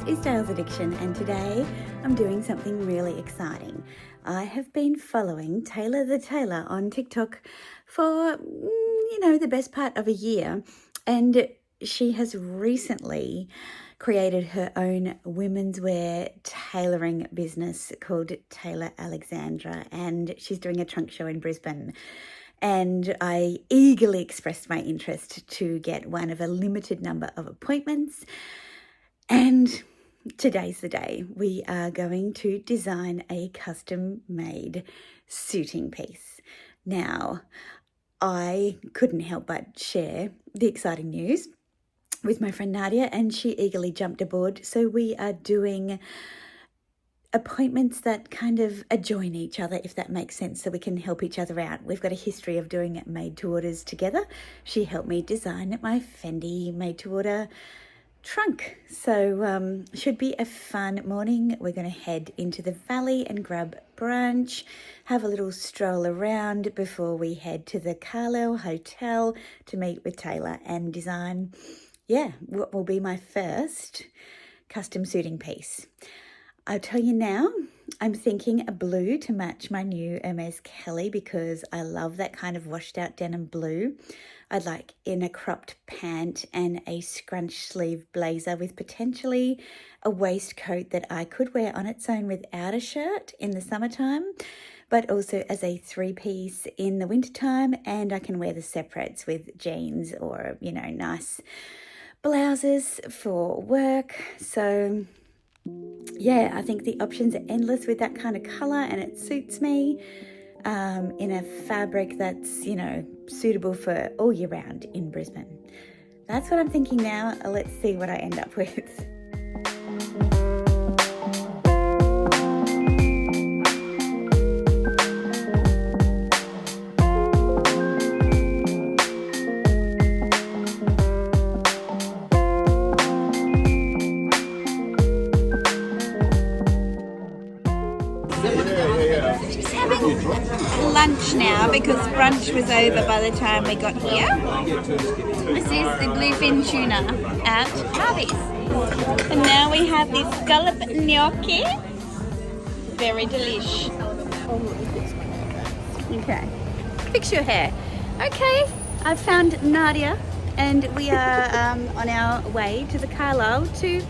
is Dale's Addiction, and today I'm doing something really exciting. I have been following Taylor the Tailor on TikTok for, the best part of a year, and she has recently created her own women's wear tailoring business called Taylor Alexandra, and she's doing a trunk show in Brisbane. And I eagerly expressed my interest to get one of a limited number of appointments. And today's the day. We are going to design a custom-made suiting piece. Now, I couldn't help but share the exciting news with my friend Nadia, and she eagerly jumped aboard. So we are doing appointments that kind of adjoin each other, if that makes sense, so we can help each other out. We've got a history of doing made-to-orders together. She helped me design my Fendi made-to-order trunk. So should be a fun morning. We're going to head into the valley and grab brunch, have a little stroll around before we head to the Carlisle Hotel to meet with Taylor and design, what will be my first custom suiting piece. I'll tell you now, I'm thinking a blue to match my new Hermes Kelly because I love that kind of washed out denim blue. I'd like in a cropped pant and a scrunch sleeve blazer with potentially a waistcoat that I could wear on its own without a shirt in the summertime, but also as a three-piece in the wintertime, and I can wear the separates with jeans or, nice blouses for work. So I think the options are endless with that kind of colour, and it suits me in a fabric that's, suitable for all year round in Brisbane. That's what I'm thinking now. Let's see what I end up with. Lunch now because brunch was over by the time we got here. This is the bluefin tuna at Harvey's. And now we have this scallop gnocchi. Very delish. Okay. Fix your hair. Okay, I've found Nadia and we are on our way to the Carlisle to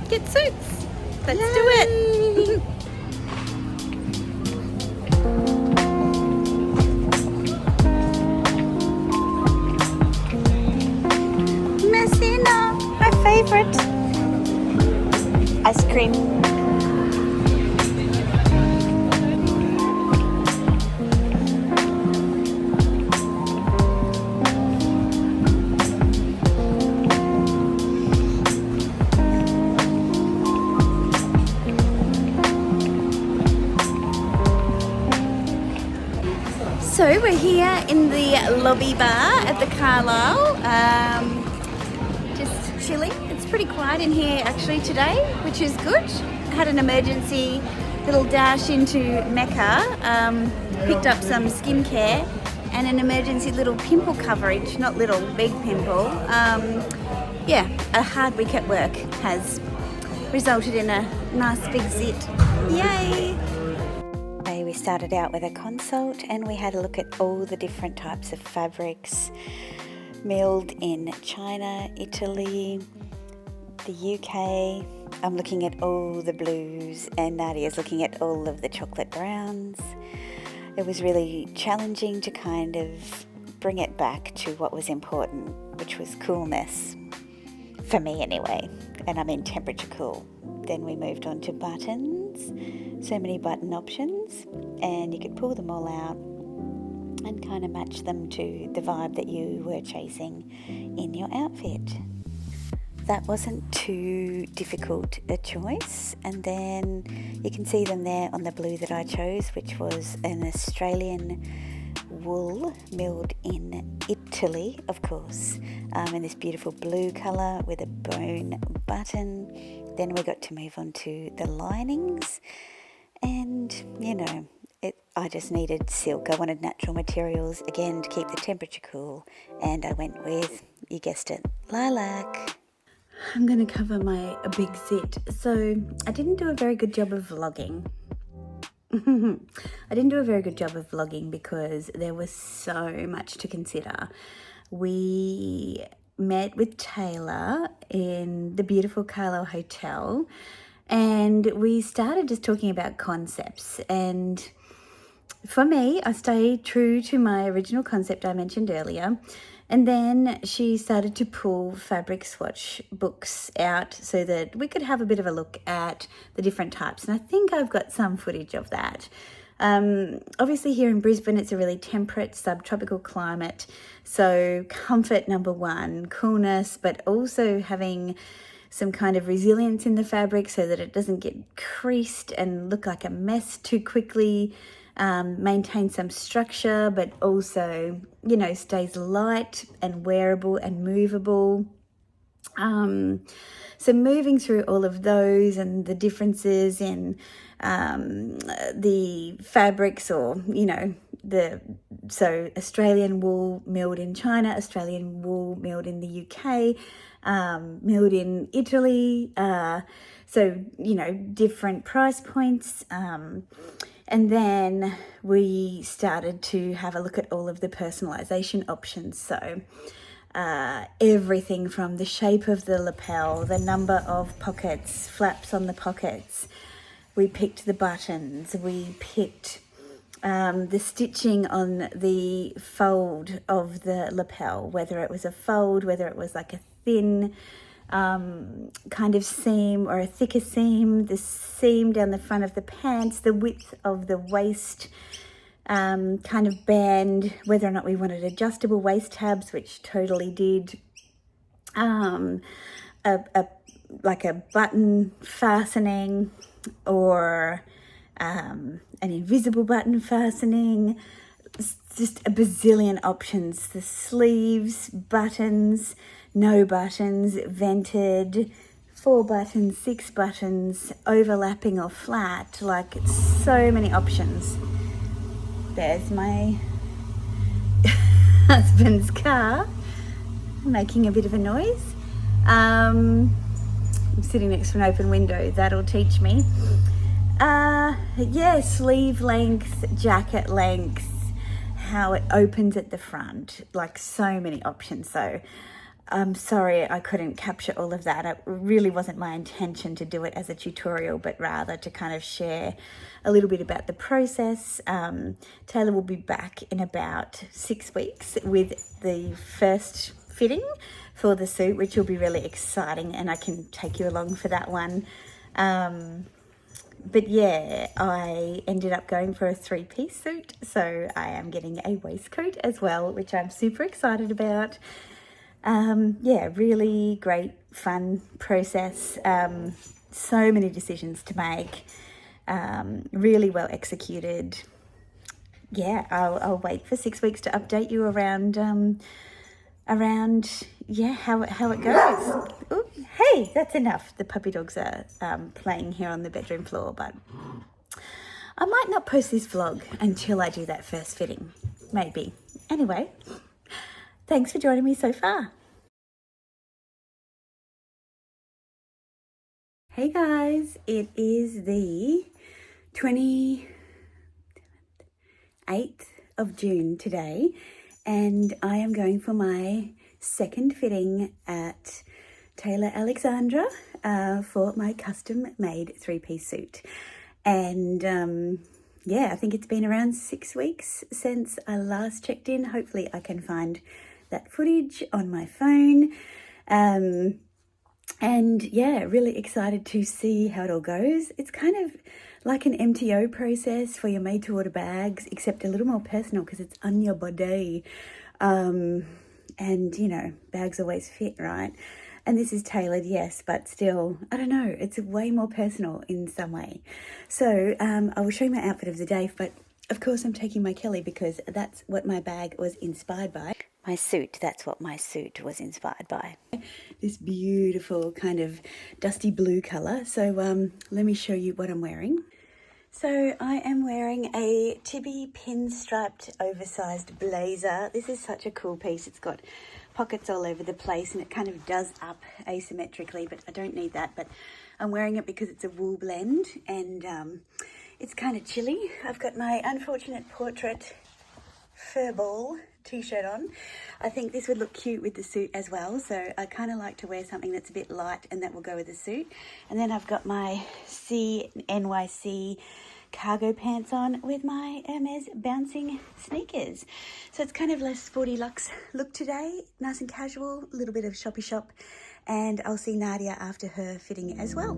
get suits. Let's do it. Favorite ice cream. So we're here in the lobby bar at the Carlisle. Just chilling. It's pretty quiet in here actually today, which is good. I had an emergency little dash into Mecca, picked up some skincare and an emergency little pimple coverage, not little, big pimple. A hard week at work has resulted in a nice big zit. Yay! We started out with a consult and we had a look at all the different types of fabrics milled in China, Italy, the UK. I'm looking at all the blues and Nadia's looking at all of the chocolate browns. It was really challenging to kind of bring it back to what was important, which was coolness, for me anyway, and I mean temperature cool. Then we moved on to buttons, so many button options, and you could pull them all out and kind of match them to the vibe that you were chasing in your outfit. That wasn't too difficult a choice, and then you can see them there on the blue that I chose, which was an Australian wool milled in Italy, of course, in this beautiful blue colour with a bone button. Then we got to move on to the linings, and I just needed silk. I wanted natural materials again to keep the temperature cool, and I went with, you guessed it, lilac. I'm going to cover a big sit. So I didn't do a very good job of vlogging. I didn't do a very good job of vlogging because there was so much to consider. We met with Taylor in the beautiful Carlisle Hotel, and we started just talking about concepts. And for me, I stayed true to my original concept I mentioned earlier. And then she started to pull fabric swatch books out so that we could have a bit of a look at the different types. And I think I've got some footage of that. Obviously here in Brisbane, it's a really temperate subtropical climate. So comfort, number one, coolness, but also having some kind of resilience in the fabric so that it doesn't get creased and look like a mess too quickly. Maintain some structure, but also, you know, stays light and wearable and movable. So moving through all of those and the differences in the fabrics, or, you know, so Australian wool milled in China, Australian wool milled in the UK, milled in Italy, so, you know, different price points. And then we started to have a look at all of the personalisation options. So everything from the shape of the lapel, the number of pockets, flaps on the pockets. We picked the buttons. We picked the stitching on the fold of the lapel, whether it was a fold, whether it was like a thin kind of seam or a thicker seam, the seam down the front of the pants, the width of the waist kind of band, whether or not we wanted adjustable waist tabs, which totally did, like a button fastening, or an invisible button fastening. It's just a bazillion options. The sleeves, buttons, no buttons, vented, 4 buttons, 6 buttons, overlapping or flat, like so many options. There's my husband's car making a bit of a noise. I'm sitting next to an open window, that'll teach me. Yeah, sleeve length, jacket length, how it opens at the front, like so many options. So I'm sorry I couldn't capture all of that. It really wasn't my intention to do it as a tutorial, but rather to kind of share a little bit about the process. Taylor will be back in about 6 weeks with the first fitting for the suit, which will be really exciting, and I can take you along for that one. But yeah, I ended up going for a 3-piece suit, so I am getting a waistcoat as well, which I'm super excited about. Yeah, really great, fun process. So many decisions to make. Really well executed. Yeah, I'll wait for 6 weeks to update you around yeah, how it goes. Ooh, hey, that's enough. The puppy dogs are playing here on the bedroom floor, but I might not post this vlog until I do that first fitting, maybe. Anyway, thanks for joining me so far. Hey guys, it is the 28th of June today, and I am going for my second fitting at Taylor Alexandra for my custom made 3-piece suit. And yeah, I think it's been around 6 weeks since I last checked in. Hopefully I can find that footage on my phone. And yeah, really excited to see how it all goes. It's kind of like an MTO process for your made to order bags, except a little more personal because it's on your body. And you know, bags always fit, right? And this is tailored, yes, but still, I don't know, it's way more personal in some way. So I will show you my outfit of the day, but of course I'm taking my Kelly because that's what my bag was inspired by. My suit, that's what my suit was inspired by. This beautiful kind of dusty blue colour. So let me show you what I'm wearing. So I am wearing a Tibby pinstriped oversized blazer. This is such a cool piece. It's got pockets all over the place, and it kind of does up asymmetrically, but I don't need that. But I'm wearing it because it's a wool blend, and it's kind of chilly. I've got my Unfortunate Portrait fur ball t-shirt on. I think this would look cute with the suit as well, so I kind of like to wear something that's a bit light and that will go with the suit. And then I've got my NYC cargo pants on with my Hermes bouncing sneakers. So it's kind of less sporty luxe look today, nice and casual, a little bit of shoppy shop, and I'll see Nadia after her fitting as well.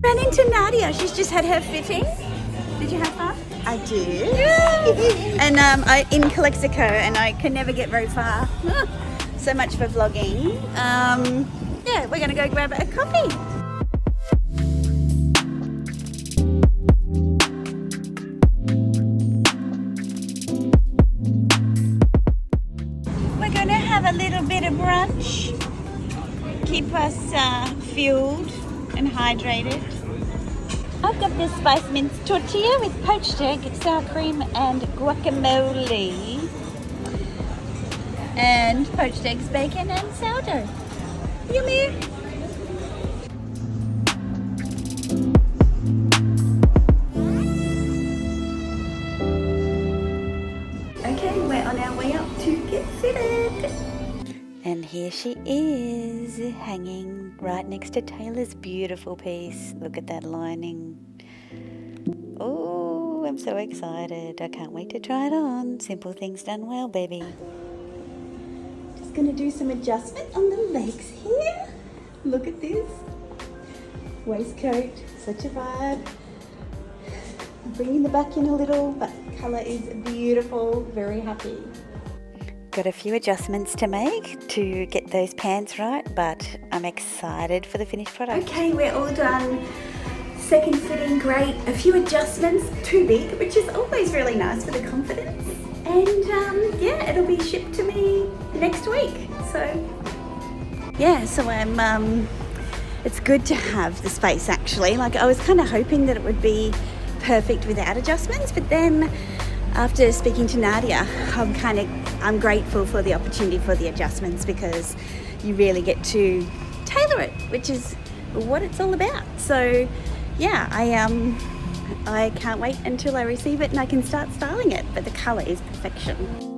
Ran into Nadia. She's just had her fitting. Did you have fun? I did. Yeah. And I'm in Calexico, and I can never get very far. So much for vlogging. Yeah, we're gonna go grab a coffee. We're gonna have a little bit of brunch. Keep us fueled and hydrated. I've got this spice mince tortilla with poached egg, sour cream and guacamole, and poached eggs, bacon and sourdough. Yummy! Okay, we're on our way up to get fitted. And here she is, hanging right next to Taylor's beautiful piece. Look at that lining. Oh, I'm so excited. I can't wait to try it on. Simple things done well, baby. Just gonna do some adjustment on the legs here. Look at this. Waistcoat, such a vibe. Bringing the back in a little, but colour is beautiful. Very happy. Got a few adjustments to make to get those pants right, but I'm excited for the finished product. Okay, we're all done. Second fitting, great. A few adjustments, too big, which is always really nice for the confidence. And yeah, it'll be shipped to me next week. So yeah, so it's good to have the space actually. Like I was kind of hoping that it would be perfect without adjustments, but then after speaking to Nadia, I'm grateful for the opportunity for the adjustments, because you really get to tailor it, which is what it's all about. So yeah, I can't wait until I receive it and I can start styling it, but the colour is perfection.